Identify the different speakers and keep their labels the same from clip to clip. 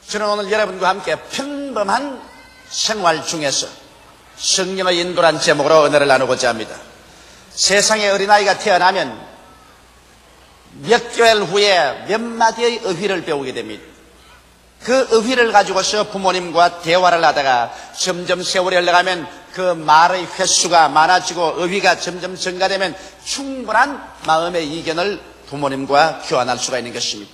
Speaker 1: 저는 오늘 여러분과 함께 평범한 생활 중에서 성령의 인도란 제목으로 은혜를 나누고자 합니다. 세상에 어린아이가 태어나면 몇 개월 후에 몇 마디의 어휘를 배우게 됩니다. 그 어휘를 가지고서 부모님과 대화를 하다가 점점 세월이 흘러가면 그 말의 횟수가 많아지고 어휘가 점점 증가되면 충분한 마음의 이견을 부모님과 교환할 수가 있는 것입니다.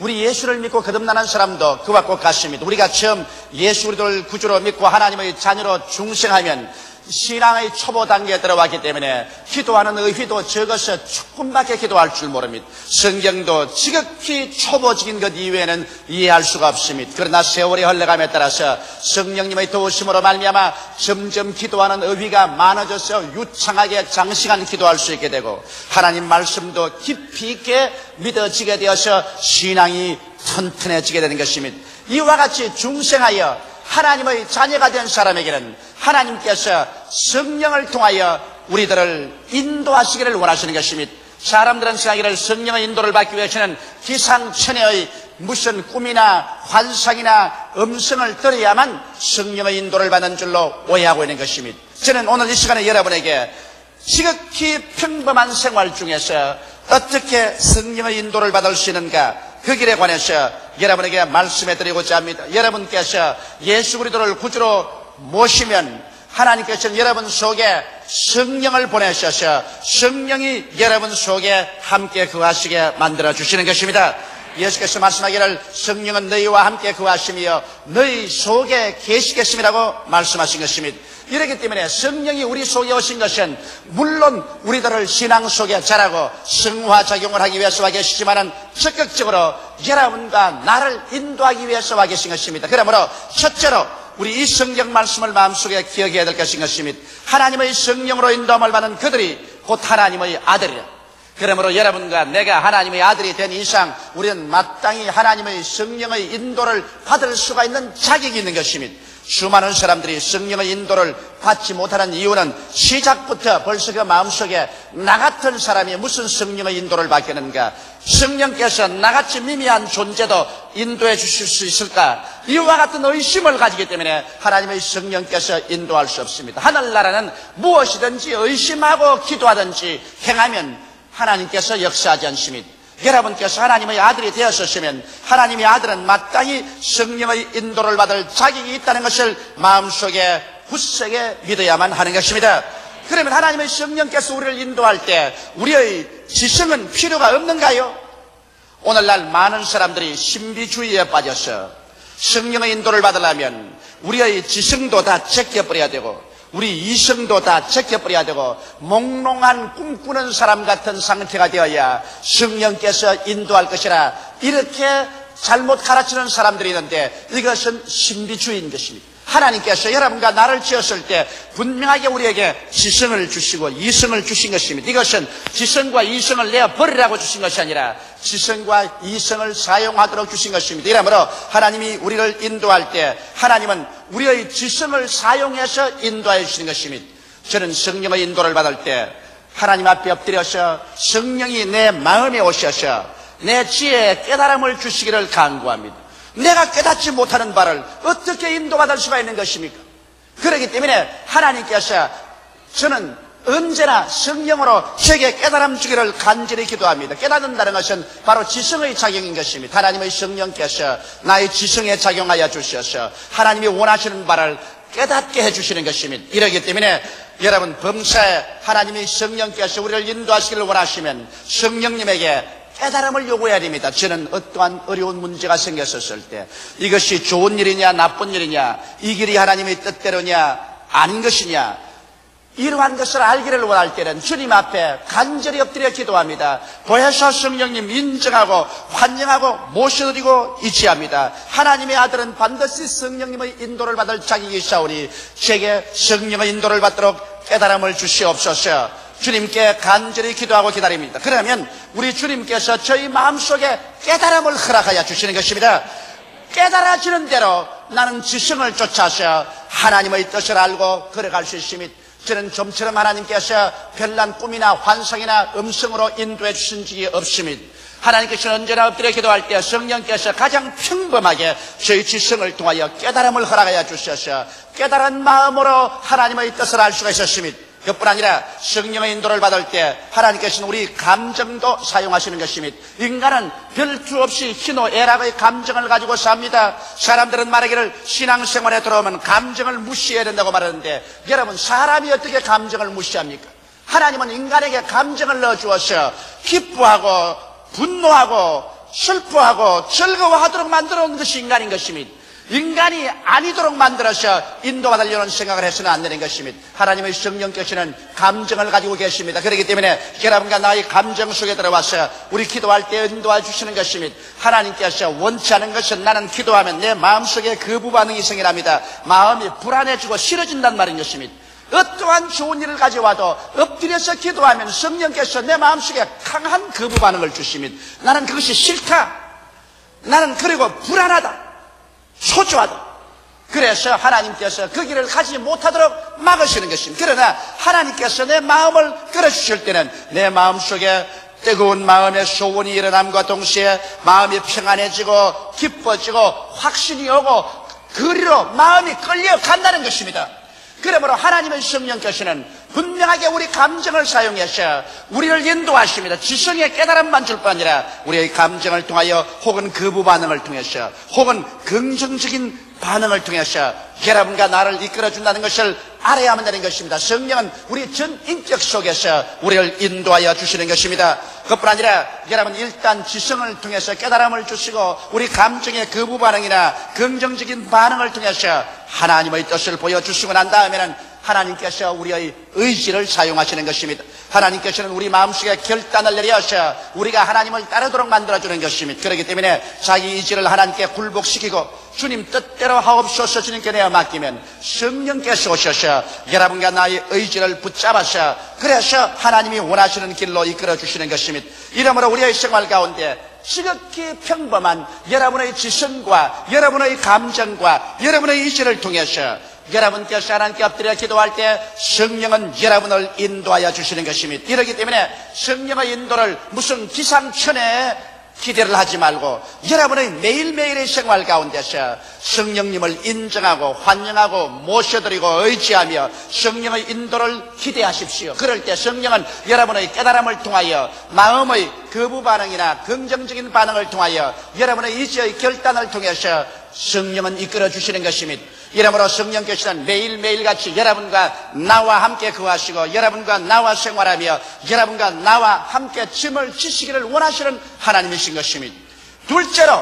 Speaker 1: 우리 예수를 믿고 거듭나는 사람도 그와 똑같습니다. 우리가 처음 예수 그리스도를 구주로 믿고 하나님의 자녀로 중생하면 신앙의 초보 단계에 들어왔기 때문에 기도하는 의휘도 적어서 조금밖에 기도할 줄 모릅니다. 성경도 지극히 초보적인 것 이외에는 이해할 수가 없습니다. 그러나 세월이 흘러감에 따라서 성령님의 도우심으로 말미암아 점점 기도하는 의휘가 많아져서 유창하게 장시간 기도할 수 있게 되고 하나님 말씀도 깊이 있게 믿어지게 되어서 신앙이 튼튼해지게 되는 것입니다. 이와 같이 중생하여 하나님의 자녀가 된 사람에게는 하나님께서 성령을 통하여 우리들을 인도하시기를 원하시는 것입니다. 사람들은 생각하기를 성령의 인도를 받기 위해서는 기상천외의 무슨 꿈이나 환상이나 음성을 들어야만 성령의 인도를 받는 줄로 오해하고 있는 것입니다. 저는 오늘 이 시간에 여러분에게 지극히 평범한 생활 중에서 어떻게 성령의 인도를 받을 수 있는가, 그 길에 관해서 여러분에게 말씀해 드리고자 합니다. 여러분께서 예수 그리스도를 구주로 모시면 하나님께서는 여러분 속에 성령을 보내셔서 성령이 여러분 속에 함께 거하시게 만들어 주시는 것입니다. 예수께서 말씀하기를 성령은 너희와 함께 거하시며 너희 속에 계시겠음이라고 말씀하신 것입니다. 이렇기 때문에 성령이 우리 속에 오신 것은 물론 우리들을 신앙 속에 자라고 성화작용을 하기 위해서 와 계시지만은 적극적으로 여러분과 나를 인도하기 위해서 와 계신 것입니다. 그러므로 첫째로 우리 이 성경 말씀을 마음속에 기억해야 될 것인 것입니다. 하나님의 성령으로 인도함을 받는 그들이 곧 하나님의 아들이라. 그러므로 여러분과 내가 하나님의 아들이 된 이상 우리는 마땅히 하나님의 성령의 인도를 받을 수가 있는 자격이 있는 것입니다. 수많은 사람들이 성령의 인도를 받지 못하는 이유는 시작부터 벌써 그 마음속에 나 같은 사람이 무슨 성령의 인도를 받겠는가, 성령께서 나같이 미미한 존재도 인도해 주실 수 있을까, 이와 같은 의심을 가지기 때문에 하나님의 성령께서 인도할 수 없습니다. 하늘나라는 무엇이든지 의심하고 기도하든지 행하면 하나님께서 역사하지 않습니다. 여러분께서 하나님의 아들이 되었으시면 하나님의 아들은 마땅히 성령의 인도를 받을 자격이 있다는 것을 마음속에 굳세게 믿어야만 하는 것입니다. 그러면 하나님의 성령께서 우리를 인도할 때 우리의 지성은 필요가 없는가요? 오늘날 많은 사람들이 신비주의에 빠져서 성령의 인도를 받으려면 우리의 지성도 다 제껴버려야 되고 우리 이성도 다 제껴버려야 되고 몽롱한 꿈꾸는 사람 같은 상태가 되어야 성령께서 인도할 것이라, 이렇게 잘못 가르치는 사람들이 있는데 이것은 신비주의인 것입니다. 하나님께서 여러분과 나를 지었을 때 분명하게 우리에게 지성을 주시고 이성을 주신 것입니다. 이것은 지성과 이성을 내어버리라고 주신 것이 아니라 지성과 이성을 사용하도록 주신 것입니다. 이러므로 하나님이 우리를 인도할 때 하나님은 우리의 지성을 사용해서 인도해 주시는 것입니다. 저는 성령의 인도를 받을 때 하나님 앞에 엎드려서 성령이 내 마음에 오셔서 내 지혜에 깨달음을 주시기를 간구합니다. 내가 깨닫지 못하는 바를 어떻게 인도받을 수가 있는 것입니까? 그렇기 때문에 하나님께서 저는 언제나 성령으로 제게 깨달음 주기를 간절히 기도합니다. 깨닫는다는 것은 바로 지성의 작용인 것입니다. 하나님의 성령께서 나의 지성에 작용하여 주셔서 하나님이 원하시는 바를 깨닫게 해주시는 것입니다. 이러기 때문에 여러분 범사에 하나님의 성령께서 우리를 인도하시기를 원하시면 성령님에게 깨달음을 요구해야 됩니다. 저는 어떠한 어려운 문제가 생겼었을 때 이것이 좋은 일이냐 나쁜 일이냐, 이 길이 하나님의 뜻대로냐 아닌 것이냐, 이러한 것을 알기를 원할 때는 주님 앞에 간절히 엎드려 기도합니다. 보혜사 성령님 인정하고 환영하고 모셔드리고 이치합니다. 하나님의 아들은 반드시 성령님의 인도를 받을 자격이 있사오니 제게 성령의 인도를 받도록 깨달음을 주시옵소서. 주님께 간절히 기도하고 기다립니다. 그러면 우리 주님께서 저희 마음속에 깨달음을 허락하여 주시는 것입니다. 깨달아지는 대로 나는 지성을 쫓아서 하나님의 뜻을 알고 걸어갈 수 있습니다. 저는 좀처럼 하나님께서 별난 꿈이나 환상이나 음성으로 인도해 주신 적이 없습니다. 하나님께서 언제나 엎드려 기도할 때 성령께서 가장 평범하게 저희 지성을 통하여 깨달음을 허락하여 주셔서 깨달은 마음으로 하나님의 뜻을 알 수가 있었습니다. 그뿐 아니라 성령의 인도를 받을 때 하나님께서는 우리 감정도 사용하시는 것입니다. 인간은 별투 없이 희노애락의 감정을 가지고 삽니다. 사람들은 말하기를 신앙생활에 들어오면 감정을 무시해야 된다고 말하는데, 여러분, 사람이 어떻게 감정을 무시합니까? 하나님은 인간에게 감정을 넣어주어서 기뻐하고 분노하고 슬퍼하고 즐거워하도록 만들어 놓은 것이 인간인 것입니다. 인간이 아니도록 만들어서 인도받으려는 생각을 해서는 안 되는 것입니다. 하나님의 성령께서는 감정을 가지고 계십니다. 그렇기 때문에 여러분과 나의 감정 속에 들어와서 우리 기도할 때 인도해 주시는 것입니다. 하나님께서 원치 않은 것은 나는 기도하면 내 마음속에 거부 반응이 생겨납니다. 마음이 불안해지고 싫어진단 말인 것입니다. 어떠한 좋은 일을 가져와도 엎드려서 기도하면 성령께서 내 마음속에 강한 거부 반응을 주십니다. 나는 그것이 싫다. 나는 그리고 불안하다. 초조하다. 그래서 하나님께서 그 길을 가지 못하도록 막으시는 것입니다. 그러나 하나님께서 내 마음을 끌어주실 때는 내 마음속에 뜨거운 마음의 소원이 일어남과 동시에 마음이 평안해지고 기뻐지고 확신이 오고 그리로 마음이 끌려간다는 것입니다. 그러므로 하나님의 성령께서는 분명하게 우리 감정을 사용해서 우리를 인도하십니다. 지성의 깨달음만 줄 뿐 아니라 우리의 감정을 통하여 혹은 거부 반응을 통해서 혹은 긍정적인 반응을 통해서 여러분과 나를 이끌어준다는 것을 알아야만 되는 것입니다. 성령은 우리 전 인격 속에서 우리를 인도하여 주시는 것입니다. 그뿐 아니라 여러분, 일단 지성을 통해서 깨달음을 주시고 우리 감정의 거부 반응이나 긍정적인 반응을 통해서 하나님의 뜻을 보여주시고 난 다음에는 하나님께서 우리의 의지를 사용하시는 것입니다. 하나님께서는 우리 마음속에 결단을 내려서 우리가 하나님을 따르도록 만들어주는 것입니다. 그렇기 때문에 자기 의지를 하나님께 굴복시키고 주님 뜻대로 하옵소서 주님께 내어 맡기면 성령께서 오셔서 여러분과 나의 의지를 붙잡아서 그래서 하나님이 원하시는 길로 이끌어 주시는 것입니다. 이러므로 우리의 생활 가운데 지극히 평범한 여러분의 지성과 여러분의 감정과 여러분의 의지를 통해서 여러분께서 하나님께 엎드려 기도할 때 성령은 여러분을 인도하여 주시는 것입니다. 이렇기 때문에 성령의 인도를 무슨 기상천외에 기대를 하지 말고 여러분의 매일매일의 생활 가운데서 성령님을 인정하고 환영하고 모셔드리고 의지하며 성령의 인도를 기대하십시오. 그럴 때 성령은 여러분의 깨달음을 통하여 마음의 거부 반응이나 긍정적인 반응을 통하여 여러분의 의지의 결단을 통해서 성령은 이끌어 주시는 것입니다. 이러므로 성령께서는 매일매일같이 여러분과 나와 함께 거하시고 여러분과 나와 생활하며 여러분과 나와 함께 짐을 지시기를 원하시는 하나님이신 것입니다. 둘째로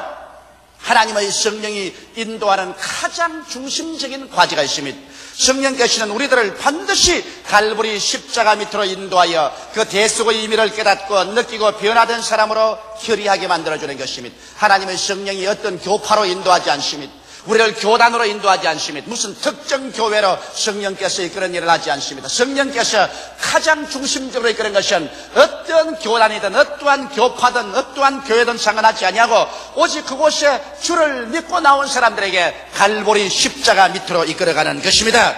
Speaker 1: 하나님의 성령이 인도하는 가장 중심적인 과제가 있습니다. 성령께서는 우리들을 반드시 갈보리 십자가 밑으로 인도하여 그 대속의 의미를 깨닫고 느끼고 변화된 사람으로 결의하게 만들어주는 것입니다. 하나님의 성령이 어떤 교파로 인도하지 않습니다. 우리를 교단으로 인도하지 않습니다. 무슨 특정 교회로 성령께서 이끄는 일을 하지 않습니다. 성령께서 가장 중심적으로 이끄는 것은 어떠한 교단이든 어떠한 교파든 어떠한 교회든 상관하지 아니하고 오직 그곳에 주를 믿고 나온 사람들에게 갈보리 십자가 밑으로 이끌어가는 것입니다.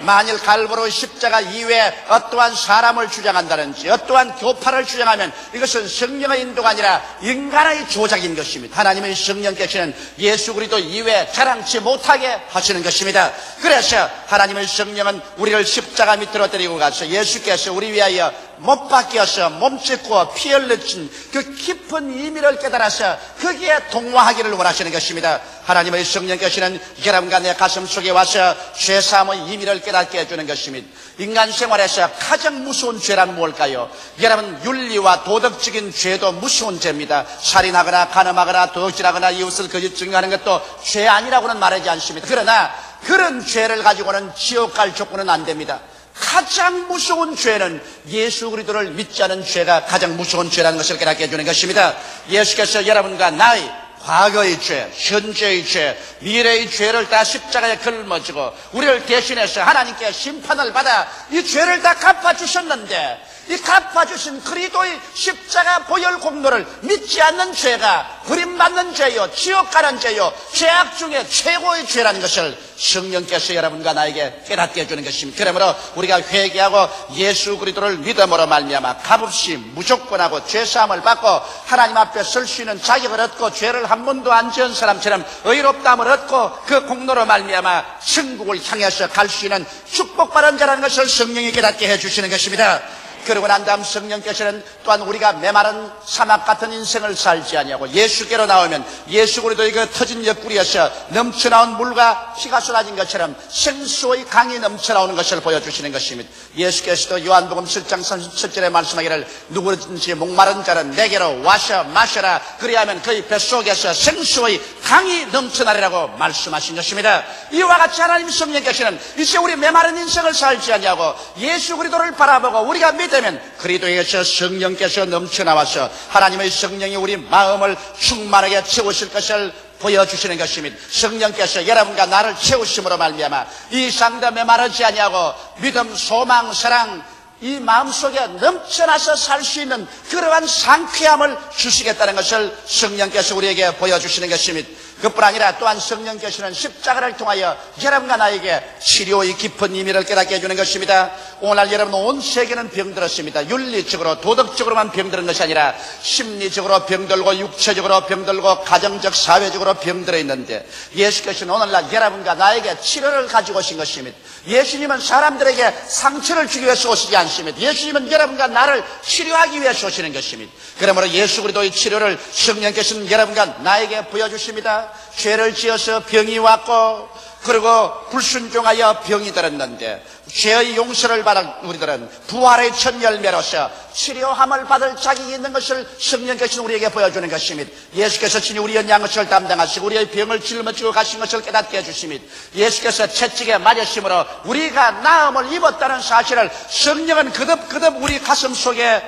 Speaker 1: 만일 갈보리 십자가 이외에 어떠한 사람을 주장한다든지 어떠한 교파를 주장하면 이것은 성령의 인도가 아니라 인간의 조작인 것입니다. 하나님의 성령께서는 예수 그리스도 이외에 자랑치 못하게 하시는 것입니다. 그래서 하나님의 성령은 우리를 십자가 밑으로 데리고 가서 예수께서 우리 위하여 못 박혀서 몸짓고 피 흘리신 그 깊은 의미를 깨달아서 거기에 동화하기를 원하시는 것입니다. 하나님의 성령께서는 여러분과 내 가슴 속에 와서 죄사함의 의미를 깨닫게 해주는 것입니다. 인간 생활에서 가장 무서운 죄란 무엇일까요? 여러분, 윤리와 도덕적인 죄도 무서운 죄입니다. 살인하거나 간음하거나 도둑질하거나 이웃을 거짓 증거하는 것도 죄 아니라고는 말하지 않습니다. 그러나 그런 죄를 가지고는 지옥 갈 조건은 안 됩니다. 가장 무서운 죄는 예수 그리스도를 믿지 않은 죄가 가장 무서운 죄라는 것을 깨닫게 해주는 것입니다. 예수께서 여러분과 나의 과거의 죄, 현재의 죄, 미래의 죄를 다 십자가에 걸머지고 우리를 대신해서 하나님께 심판을 받아 이 죄를 다 갚아주셨는데 이 갚아주신 그리스도의 십자가 보혈 공로를 믿지 않는 죄가 버림받는 죄요, 지옥 가는 죄요, 죄악 중에 최고의 죄라는 것을 성령께서 여러분과 나에게 깨닫게 해주는 것입니다. 그러므로 우리가 회개하고 예수 그리스도를 믿음으로 말미암아 값없이 무조건하고 죄사함을 받고 하나님 앞에 설 수 있는 자격을 얻고 죄를 한 번도 안 지은 사람처럼 의롭다함을 얻고 그 공로로 말미암아 천국을 향해서 갈 수 있는 축복받은 자라는 것을 성령이 깨닫게 해주시는 것입니다. 그러고 난 다음 성령께서는 또한 우리가 메마른 사막 같은 인생을 살지 아니하고 예수께로 나오면 예수 그리스도의 그 터진 옆구리에서 넘쳐나온 물과 피가 쏟아진 것처럼 생수의 강이 넘쳐나오는 것을 보여주시는 것입니다. 예수께서도 요한복음 7장 37절에 말씀하기를 누구든지 목마른 자는 내게로 와서 마셔라, 그리하면 그의 뱃속에서 생수의 강이 넘쳐나리라고 말씀하신 것입니다. 이와 같이 하나님 성령께서는 이제 우리 메마른 인생을 살지 아니하고 예수 그리스도를 바라보고 우리가 되면 그리스도에서 성령께서 넘쳐나와서 하나님의 성령이 우리 마음을 충만하게 채우실 것을 보여주시는 것입니다. 성령께서 여러분과 나를 채우심으로 말미암아 이 상대 메마르지 아니하고 믿음, 소망, 사랑 이 마음속에 넘쳐나서 살 수 있는 그러한 상쾌함을 주시겠다는 것을 성령께서 우리에게 보여주시는 것입니다. 그뿐 아니라 또한 성령께서는 십자가를 통하여 여러분과 나에게 치료의 깊은 의미를 깨닫게 해주는 것입니다. 오늘날 여러분 온 세계는 병들었습니다. 윤리적으로 도덕적으로만 병드는 것이 아니라 심리적으로 병들고 육체적으로 병들고 가정적 사회적으로 병들어 있는데 예수께서는 오늘날 여러분과 나에게 치료를 가지고 오신 것입니다. 예수님은 사람들에게 상처를 주기 위해서 오시지 않습니다. 예수님은 여러분과 나를 치료하기 위해서 오시는 것입니다. 그러므로 예수 그리스도의 치료를 성령께서는 여러분과 나에게 보여주십니다. 죄를 지어서 병이 왔고 그리고 불순종하여 병이 들었는데 죄의 용서를 받은 우리들은 부활의 첫 열매로서 치료함을 받을 자격이 있는 것을 성령께서는 우리에게 보여주는 것입니다. 예수께서 친히 우리의 양것을 담당하시고 우리의 병을 짊어지고 가신 것을 깨닫게 해주십니다. 예수께서 채찍에 맞으심으로 우리가 나음을 입었다는 사실을 성령은 그듭그듭 우리 가슴 속에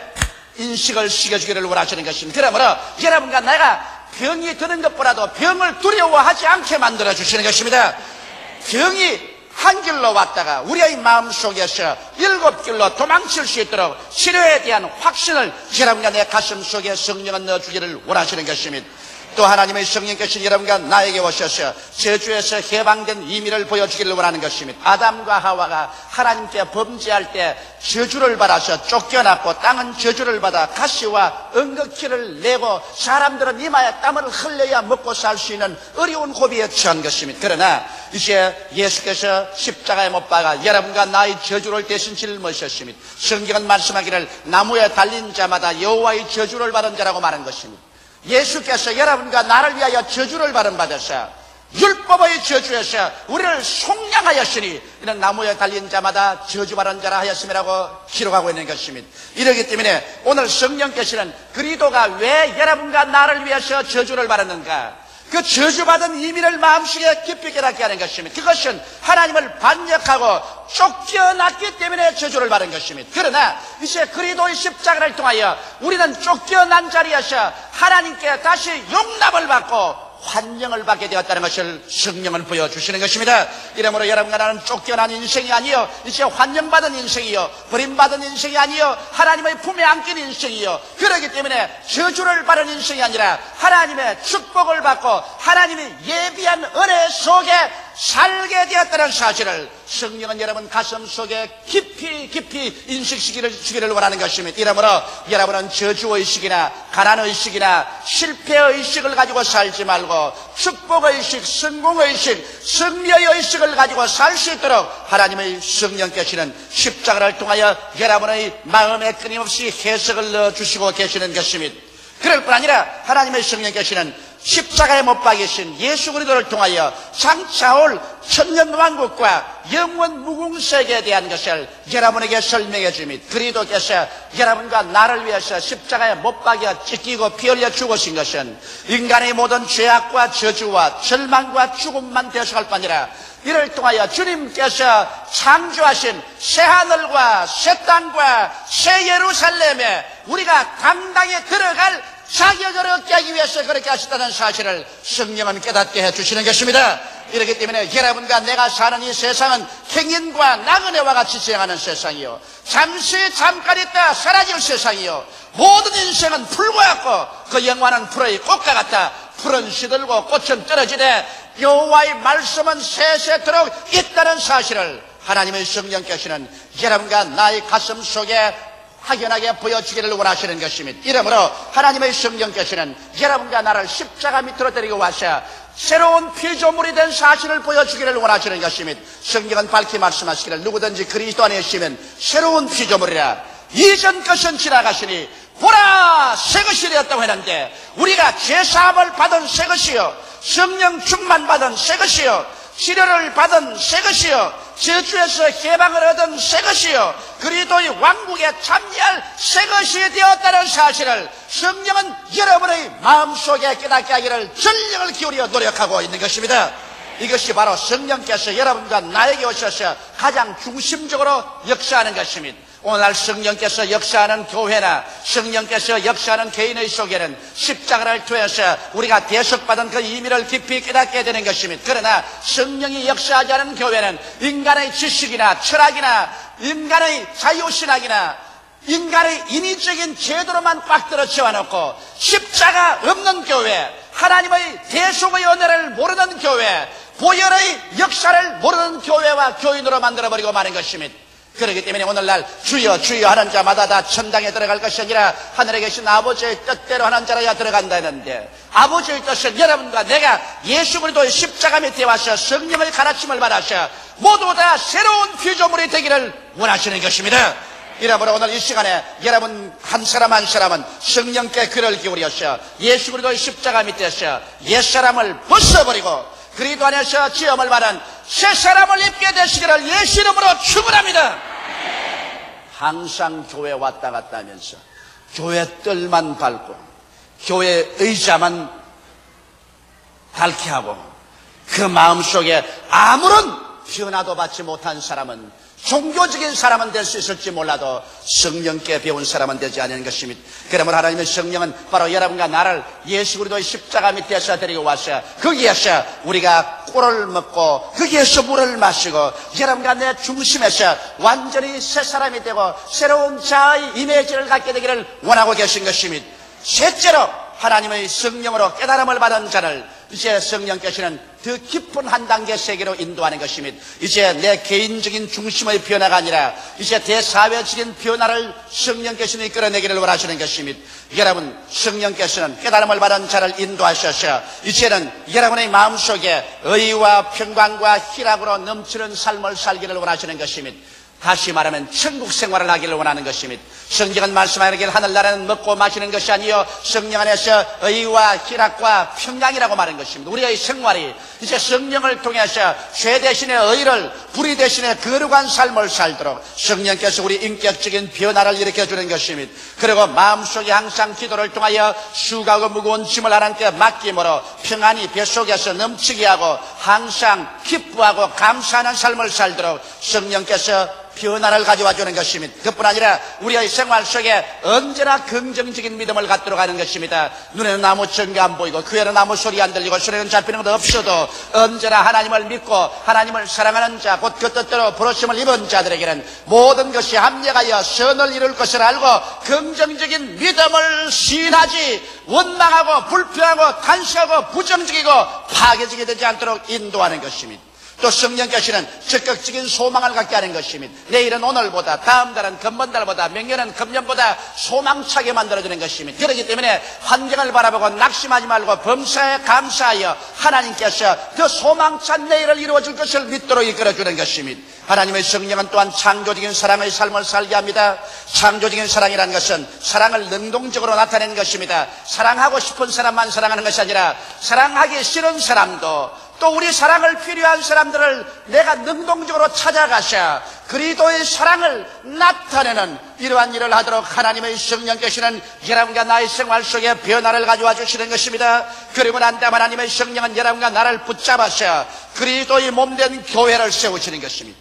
Speaker 1: 인식을 시켜주기를 원하시는 것입니다. 그러므로 여러분과 내가 병이 드는 것보다도 병을 두려워하지 않게 만들어주시는 것입니다. 병이 한 길로 왔다가 우리의 마음속에서 7길로 도망칠 수 있도록 치료에 대한 확신을 여러분과 내 가슴 속에 성령은 넣어주기를 원하시는 것입니다. 또 하나님의 성령께서 여러분과 나에게 오셔서 저주에서 해방된 의미를 보여주기를 원하는 것입니다. 아담과 하와가 하나님께 범죄할 때 저주를 받아서 쫓겨났고 땅은 저주를 받아 가시와 은극기를 내고 사람들은 이마에 땀을 흘려야 먹고 살 수 있는 어려운 고비에 처한 것입니다. 그러나 이제 예수께서 십자가에 못 박아 여러분과 나의 저주를 대신 짊어지셨습니다. 성경은 말씀하기를 나무에 달린 자마다 여호와의 저주를 받은 자라고 말한 것입니다. 예수께서 여러분과 나를 위하여 저주를 받으셔 율법의 저주에서 우리를 속량하였으니 이는 나무에 달린 자마다 저주받은 자라 하였음이라고 기록하고 있는 것입니다. 이러기 때문에 오늘 성령께서는 그리스도가 왜 여러분과 나를 위해서 저주를 받았는가, 그 저주받은 의미를 마음속에 깊이 깨닫게 하는 것입니다. 그것은 하나님을 반역하고 쫓겨났기 때문에 저주를 받은 것입니다. 그러나 이제 그리스도의 십자가를 통하여 우리는 쫓겨난 자리에서 하나님께 다시 용납을 받고 환영을 받게 되었다는 것을 성령은 보여주시는 것입니다. 이러므로 여러분과 나는 쫓겨난 인생이 아니요 이제 환영받은 인생이요 버림받은 인생이 아니요 하나님의 품에 안긴 인생이요, 그렇기 때문에 저주를 받은 인생이 아니라 하나님의 축복을 받고 하나님이 예비한 은혜 속에 살게 되었다는 사실을 성령은 여러분 가슴 속에 깊이 인식시키기를 원하는 것입니다. 이러므로 여러분은 저주의식이나 가난의식이나 실패의식을 가지고 살지 말고 축복의식, 성공의식, 승리의식을 가지고 살 수 있도록 하나님의 성령께서는 십자가를 통하여 여러분의 마음에 끊임없이 해석을 넣어주시고 계시는 것입니다. 그럴 뿐 아니라 하나님의 성령께서는 십자가에 못 박이신 예수 그리스도를 통하여 장차올 천년왕국과 영원 무궁세계에 대한 것을 여러분에게 설명해 줍니다. 그리스도께서 여러분과 나를 위해서 십자가에 못 박여 찢기고 피 흘려 죽으신 것은 인간의 모든 죄악과 저주와 절망과 죽음만 대속할 뿐 아니라 이를 통하여 주님께서 창조하신 새하늘과 새 땅과 새 예루살렘에 우리가 당당히 들어갈 자격을 얻게 하기 위해서 그렇게 하셨다는 사실을 성령은 깨닫게 해주시는 것입니다. 이렇기 때문에 여러분과 내가 사는 이 세상은 행인과 나그네와 같이 지나가는 세상이요, 잠시 잠깐 있다 사라질 세상이요, 모든 인생은 풀과 같고 그 영화는 풀의 꽃과 같다. 풀은 시들고 꽃은 떨어지되 여호와의 말씀은 세세토록 있다는 사실을 하나님의 성령께서는 여러분과 나의 가슴 속에 확연하게 보여주기를 원하시는 것입니다. 이러므로 하나님의 성령께서는 여러분과 나를 십자가 밑으로 데리고 와서 새로운 피조물이 된 사실을 보여주기를 원하시는 것입니다. 성경은 밝히 말씀하시기를 누구든지 그리스도 안에 있으면 새로운 피조물이라, 이전 것은 지나가시니 보라 새 것이 되었다고 했는데, 우리가 제사함을 받은 새 것이요, 성령 충만 받은 새 것이요, 치료를 받은 새 것이요, 저주에서 해방을 얻은 새 것이요, 그리스도의 왕국에 참여할 새 것이 되었다는 사실을 성령은 여러분의 마음속에 깨닫게 하기를 전력을 기울여 노력하고 있는 것입니다. 이것이 바로 성령께서 여러분과 나에게 오셔서 가장 중심적으로 역사하는 것입니다. 오늘날 성령께서 역사하는 교회나 성령께서 역사하는 개인의 속에는 십자가를 통해서 우리가 대속받은 그 의미를 깊이 깨닫게 되는 것입니다. 그러나 성령이 역사하지 않은 교회는 인간의 지식이나 철학이나 인간의 자유신학이나 인간의 인위적인 제도로만 꽉 들어 채워놓고 십자가 없는 교회, 하나님의 대속의 은혜를 모르는 교회, 보혈의 역사를 모르는 교회와 교인으로 만들어버리고 마는 것입니다. 그렇기 때문에 오늘날 주여 주여 하는 자마다 다 천당에 들어갈 것이 아니라 하늘에 계신 아버지의 뜻대로 하는 자라야 들어간다 했는데, 아버지의 뜻은 여러분과 내가 예수 그리스도의 십자가 밑에 와서 성령의 가르침을 받아서 모두 다 새로운 피조물이 되기를 원하시는 것입니다. 이러므로 오늘 이 시간에 여러분 한 사람 한 사람은 성령께 귀를 기울여서 예수 그리스도의 십자가 밑에서 옛사람을 벗어버리고 그리스도 안에서 지음을 받은 새 사람을 입게 되시기를 예수 이름으로 축원합니다. 항상 교회 왔다 갔다 하면서 교회 뜰만 밟고 교회 의자만 닳게 하고 그 마음속에 아무런 변화도 받지 못한 사람은, 종교적인 사람은 될 수 있을지 몰라도 성령께 배운 사람은 되지 않는 것입니다. 그러므로 하나님의 성령은 바로 여러분과 나를 예수 그리스도의 십자가 밑에서 데리고 와서 거기에서 우리가 꿀을 먹고 거기에서 물을 마시고 여러분과 내 중심에서 완전히 새 사람이 되고 새로운 자아의 이미지를 갖게 되기를 원하고 계신 것입니다. 셋째로 하나님의 성령으로 깨달음을 받은 자를 이제 성령께서는 더 깊은 한 단계 세계로 인도하는 것입니다. 이제 내 개인적인 중심의 변화가 아니라 이제 대사회적인 변화를 성령께서는 이끌어내기를 원하시는 것입니다. 여러분, 성령께서는 깨달음을 받은 자를 인도하셔서 이제는 여러분의 마음속에 의와 평강과 희락으로 넘치는 삶을 살기를 원하시는 것입니다. 다시 말하면 천국 생활을 하기를 원하는 것입니다. 성경은 말씀하기를 하늘나라는 먹고 마시는 것이 아니요 성령 안에서 의와 희락과 평강이라고 말하는 것입니다. 우리의 생활이 이제 성령을 통해서 죄 대신에 의를, 불의 대신에 거룩한 삶을 살도록 성령께서 우리 인격적인 변화를 일으켜주는 것입니다. 그리고 마음속에 항상 기도를 통하여 수고하고 무거운 짐을 하나님께 맡김으로 평안이 뱃속에서 넘치게 하고 항상 기뻐하고 감사하는 삶을 살도록 성령께서 변화를 가져와 주는 것입니다. 그뿐 아니라 우리의 생활 속에 언제나 긍정적인 믿음을 갖도록 하는 것입니다. 눈에는 아무 증거 안 보이고 귀에는 아무 소리 안 들리고 손에는 잡히는 것 없어도 언제나 하나님을 믿고 하나님을 사랑하는 자, 곧 그 뜻대로 부르심을 입은 자들에게는 모든 것이 합력하여 선을 이룰 것을 알고 긍정적인 믿음을 시인하지 원망하고 불평하고 탄식하고 부정적이고 파괴적이 되지 않도록 인도하는 것입니다. 또 성령께서는 적극적인 소망을 갖게 하는 것입니다. 내일은 오늘보다, 다음 달은 금번달보다,明년은 금년보다 소망차게 만들어주는 것입니다. 그렇기 때문에 환경을 바라보고 낙심하지 말고 범사에 감사하여 하나님께서 그 소망찬 내일을 이루어줄 것을 믿도록 이끌어주는 것입니다. 하나님의 성령은 또한 창조적인 사랑의 삶을 살게 합니다. 창조적인 사랑이라는 것은 사랑을 능동적으로 나타내는 것입니다. 사랑하고 싶은 사람만 사랑하는 것이 아니라 사랑하기 싫은 사람도 또 우리 사랑을 필요한 사람들을 내가 능동적으로 찾아가셔 그리스도의 사랑을 나타내는 이러한 일을 하도록 하나님의 성령께서는 여러분과 나의 생활 속에 변화를 가져와 주시는 것입니다. 그리고 난 다음 하나님의 성령은 여러분과 나를 붙잡아서 그리스도의 몸된 교회를 세우시는 것입니다.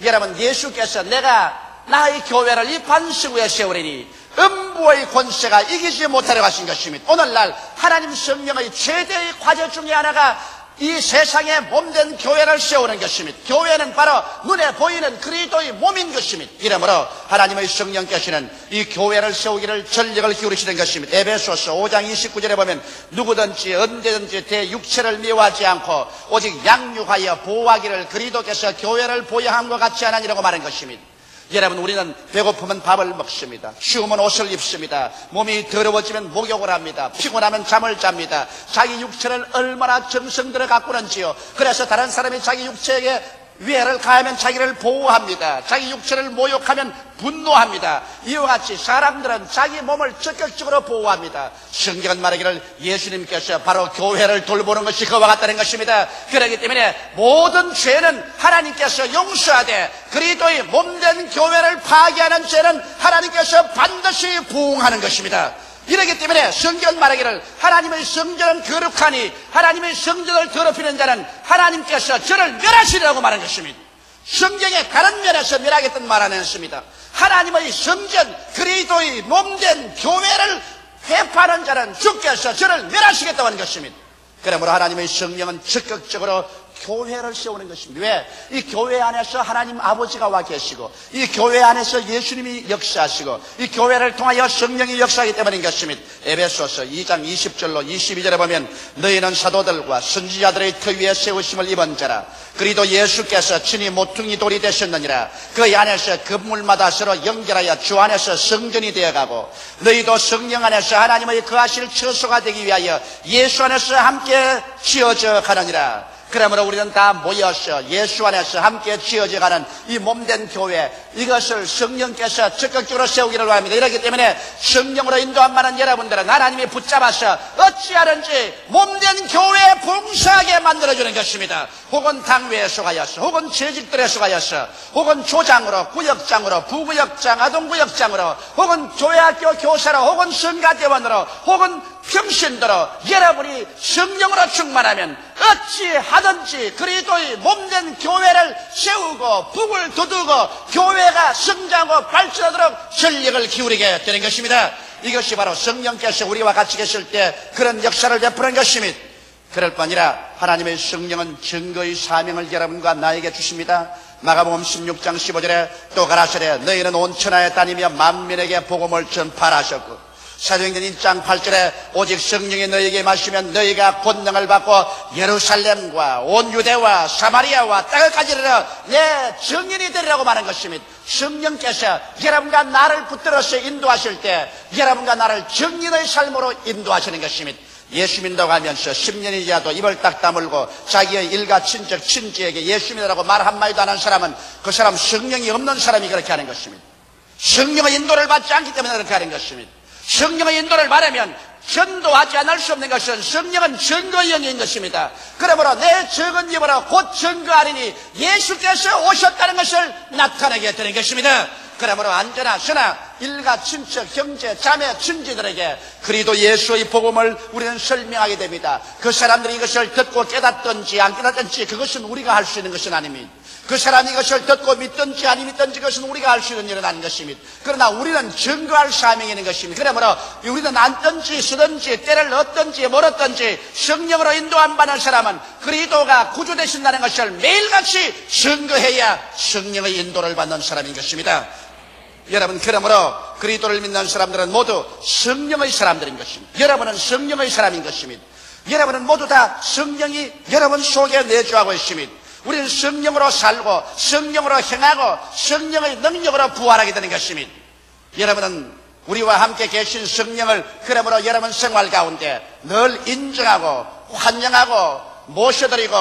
Speaker 1: 여러분, 예수께서 내가 나의 교회를 이 반석 위에 세우리니 음부의 권세가 이기지 못하려 하신 것입니다. 오늘날 하나님 성령의 최대의 과제 중에 하나가 이 세상에 몸된 교회를 세우는 것입니다. 교회는 바로 눈에 보이는 그리스도의 몸인 것입니다. 이러므로 하나님의 성령께서는 이 교회를 세우기를 전력을 기울이시는 것입니다. 에베소서 5장 29절에 보면 누구든지 언제든지 대육체를 미워하지 않고 오직 양육하여 보호하기를 그리스도께서 교회를 보호함과 같이 하나니라고 말한 것입니다. 여러분, 우리는 배고프면 밥을 먹습니다. 추우면 옷을 입습니다. 몸이 더러워지면 목욕을 합니다. 피곤하면 잠을 잡니다. 자기 육체를 얼마나 정성 들어 가꾸는지요. 그래서 다른 사람이 자기 육체에게 위해를 가하면 자기를 보호합니다. 자기 육체를 모욕하면 분노합니다. 이와 같이 사람들은 자기 몸을 적극적으로 보호합니다. 성경은 말하기를 예수님께서 바로 교회를 돌보는 것이 그와 같다는 것입니다. 그렇기 때문에 모든 죄는 하나님께서 용서하되 그리스도의 몸된 교회를 파괴하는 죄는 하나님께서 반드시 부응하는 것입니다. 이렇기 때문에 성경은 말하기를 하나님의 성전은 거룩하니 하나님의 성전을 더럽히는 자는 하나님께서 저를 멸하시리라고 말한 것입니다. 성경의 다른 면에서 멸하겠다는 말 안 했습니다. 하나님의 성전 그리스도의 몸된 교회를 회파하는 자는 주께서 저를 멸하시겠다고 하는 것입니다. 그러므로 하나님의 성령은 적극적으로 교회를 세우는 것입니다. 왜? 이 교회 안에서 하나님 아버지가 와 계시고 이 교회 안에서 예수님이 역사하시고 이 교회를 통하여 성령이 역사하기 때문인 것입니다. 에베소서 2장 20절로 22절에 보면 너희는 사도들과 선지자들의 터 위에 세우심을 입은 자라. 그리도 예수께서 친히 모퉁이 돌이 되셨느니라. 그 안에서 건물마다 서로 연결하여 주 안에서 성전이 되어가고 너희도 성령 안에서 하나님의 거하실 처소가 되기 위하여 예수 안에서 함께 지어져 가느니라. 그러므로 우리는 다 모여서 예수 안에서 함께 지어져 가는 이 몸된 교회, 이것을 성령께서 적극적으로 세우기를 바랍니다. 이렇기 때문에 성령으로 인도함받는 여러분들은 하나님이 붙잡아서 어찌하든지 몸된 교회에 봉사하게 만들어주는 것입니다. 혹은 당회에 속하여서, 혹은 재직들에 속하여서, 혹은 조장으로, 구역장으로, 부구역장, 아동구역장으로, 혹은 교회학교 교사로, 혹은 성가대원으로, 혹은 평신도로 여러분이 성령으로 충만하면 어찌하든지 그리스도의 몸된 교회를 세우고 북을 두드고 교회가 성장하고 발전하도록 전력을 기울이게 되는 것입니다. 이것이 바로 성령께서 우리와 같이 계실 때 그런 역사를 베푸는 것입니다. 그럴 뿐 아니라 하나님의 성령은 증거의 사명을 여러분과 나에게 주십니다. 마가복음 16장 15절에 또 가라사대 너희는 온 천하에 다니며 만민에게 복음을 전파하셨고 사도행전 1장 8절에 오직 성령이 너희에게 마시면 너희가 권능을 받고 예루살렘과 온 유대와 사마리아와 땅까지 이르러 내 증인이 되리라고 말한 것입니다. 성령께서 여러분과 나를 붙들어서 인도하실 때 여러분과 나를 증인의 삶으로 인도하시는 것입니다. 예수 믿는다고 하면서 10년이 지나도 입을 딱 다물고 자기의 일가 친척 친지에게 예수 믿으라고 말 한마디도 안 한 사람은 그 사람 성령이 없는 사람이 그렇게 하는 것입니다. 성령의 인도를 받지 않기 때문에 그렇게 하는 것입니다. 성령의 인도를 받으면 전도하지 않을 수 없는 것은 성령은 증거의 영인 것입니다. 그러므로 내 적은 입으로 곧 증거하리니 예수께서 오셨다는 것을 나타내게 되는 것입니다. 그러므로 안전하 선하 일가 친척 형제 자매 친지들에게 그리도 예수의 복음을 우리는 설명하게 됩니다. 그 사람들이 이것을 듣고 깨닫든지 안 깨닫든지 그것은 우리가 할 수 있는 것은 아닙니다. 그 사람이 이것을 듣고 믿든지 아니 믿든지 그것은 우리가 할 수 있는 일은 아닌 것입니다. 그러나 우리는 증거할 사명이 있는 것입니다. 그러므로 우리는 앉든지 서든지 때를 얻든지 멀었든지 성령으로 인도 안 받는 사람은 그리스도가 구주 되신다는 것을 매일같이 증거해야 성령의 인도를 받는 사람인 것입니다. 여러분, 그러므로 그리스도를 믿는 사람들은 모두 성령의 사람들인 것입니다. 여러분은 성령의 사람인 것입니다. 여러분은 모두 다 성령이 여러분 속에 내주하고 있습니다. 우리는 성령으로 살고 성령으로 행하고 성령의 능력으로 부활하게 되는 것입니다. 여러분은 우리와 함께 계신 성령을 그러므로 여러분 생활 가운데 늘 인정하고 환영하고 모셔드리고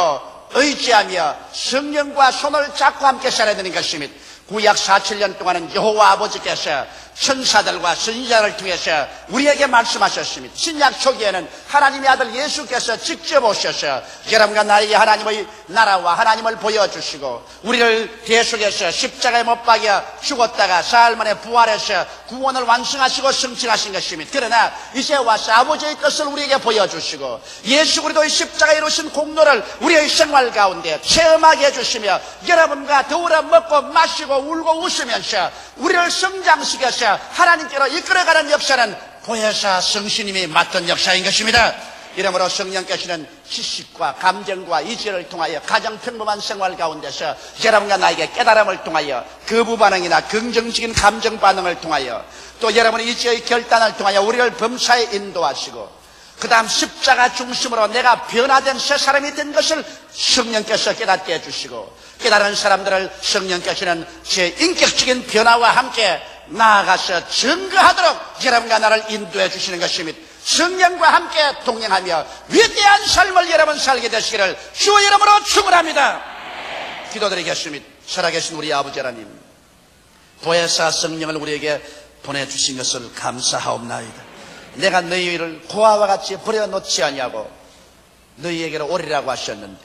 Speaker 1: 의지하며 성령과 손을 잡고 함께 살아야 되는 것입니다. 구약 47년 동안은 여호와 아버지께서 천사들과 선지자를 통해서 우리에게 말씀하셨습니다. 신약 초기에는 하나님의 아들 예수께서 직접 오셔서 여러분과 나에게 하나님의 나라와 하나님을 보여주시고 우리를 대속해서 십자가에 못 박여 죽었다가 사흘 만에 부활해서 구원을 완성하시고 성취하신 것입니다. 그러나 이제 와서 아버지의 뜻을 우리에게 보여주시고 예수 그리스도의 십자가에 이루신 공로를 우리의 생활 가운데 체험하게 해주시며 여러분과 더불어 먹고 마시고 울고 웃으면서 우리를 성장시켜서 하나님께로 이끌어가는 역사는 보혜사 성신님이 맡은 역사인 것입니다. 이러므로 성령께서는 지식과 감정과 이지를 통하여 가장 평범한 생활 가운데서 여러분과 나에게 깨달음을 통하여 거부 반응이나 긍정적인 감정 반응을 통하여 또 여러분의 이지의 결단을 통하여 우리를 범사에 인도하시고 그 다음 십자가 중심으로 내가 변화된 새 사람이 된 것을 성령께서 깨닫게 해주시고 깨달은 사람들을 성령께서는 제 인격적인 변화와 함께 나아가서 증거하도록 여러분과 나를 인도해 주시는 것입니다. 성령과 함께 동행하며 위대한 삶을 여러분 살게 되시기를 주의 이름으로 축원합니다. 기도드리겠습니다. 살아계신 우리 아버지 하나님, 보혜사 성령을 우리에게 보내주신 것을 감사하옵나이다. 내가 너희를 고아와 같이 버려놓지 아니하고 너희에게로 오리라고 하셨는데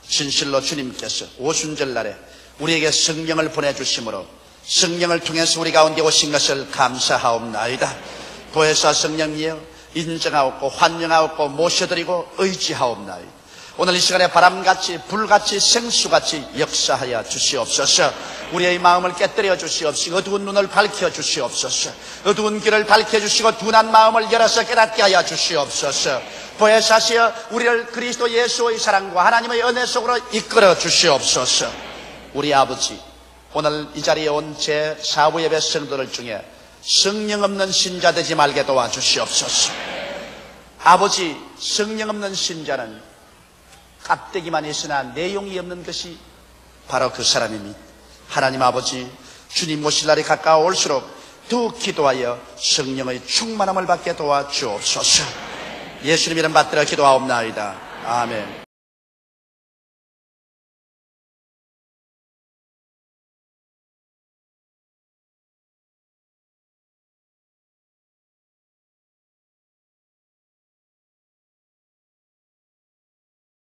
Speaker 1: 진실로 주님께서 오순절날에 우리에게 성령을 보내주심으로 성령을 통해서 우리 가운데 오신 것을 감사하옵나이다. 보혜사 성령이여 인정하옵고 환영하옵고 모셔드리고 의지하옵나이다. 오늘 이 시간에 바람같이 불같이 생수같이 역사하여 주시옵소서. 우리의 마음을 깨뜨려 주시옵시고 어두운 눈을 밝혀 주시옵소서. 어두운 길을 밝혀주시고 둔한 마음을 열어서 깨닫게 하여 주시옵소서. 보혜사시여 우리를 그리스도 예수의 사랑과 하나님의 은혜 속으로 이끌어 주시옵소서. 우리 아버지, 오늘 이 자리에 온 제4부 예배 성도들 중에 성령 없는 신자 되지 말게 도와주시옵소서. 아버지, 성령 없는 신자는 깍대기만 있으나 내용이 없는 것이 바로 그 사람입니다. 하나님 아버지, 주님 모실 날이 가까워올수록 더욱 기도하여 성령의 충만함을 받게 도와주옵소서. 예수님 이름 받들어 기도하옵나이다. 아멘.